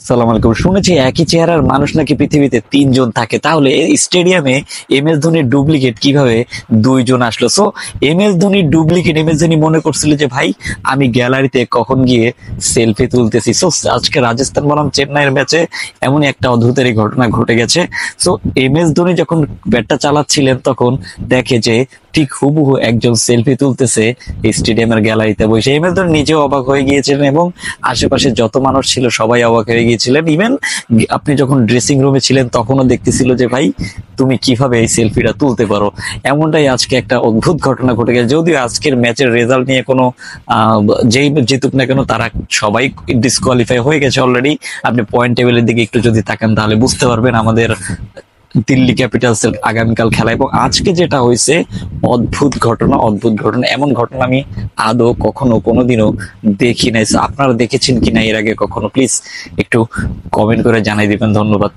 সালাম আলাইকুম। শুনেছি একই চেহারার মানুষ নাকি পৃথিবীতে 3 জন থাকে, তাহলে এই স্টেডিয়ামে এম এস ধোনির ডুপ্লিকেট কিভাবে 2 জন আসলো? সো এম এস ধোনির ডুপ্লিকেট এম এস ধোনি মনে করছিল যে ভাই আমি গ্যালারিতে কখন গিয়ে সেলফি তুলতেছি। সো আজকে রাজস্থান বনাম চেন্নাইয়ের ম্যাচে এমনই একটা অদ্ভুতেরই ঘটনা ঘটে গেছে। সো এম এস ধোনি যখন ব্যাটটা চালাচ্ছিলেন তখন দেখে যে ঠিক হুবহু একজন সেলফি তুলতেছে স্টেডিয়ামের গ্যালারিতে বসে। এম এস ধোনি নিজেও অবাক হয়ে গিয়েছিলেন এবং আশেপাশে যত মানুষ ছিল সবাই অবাক হয়ে গিয়েছিলেন। ইভেন আপনি যখন ড্রেসিং রুমে ছিলেন তখনও দেখতেছিল যে ভাই তুমি কিভাবে এই সেলফিটা তুলতে পারো। এমনটাই আজকে একটা অদ্ভুত ঘটনা ঘটে গেছে। যদিও আজকের ম্যাচের রেজাল্ট নিয়ে কোনো যেই জিতুক না কেন তারা সবাই ডিসকোয়ালিফাই হয়ে গেছে অলরেডি। আপনি পয়েন্ট টেবিলের দিকে একটু যদি তাকান তাহলে বুঝতে পারবেন আমাদের দিল্লি ক্যাপিটালস এর আগামীকাল খেলা। এবং আজকে যেটা হয়েছে অদ্ভুত ঘটনা, অদ্ভুত ঘটনা। এমন ঘটনা আমি আদৌ কখনো কোনোদিনও দেখি নাই। আপনারা দেখেছেন কিনা এর আগে কখনো? প্লিজ একটু কমেন্ট করে জানাই দিবেন। ধন্যবাদ।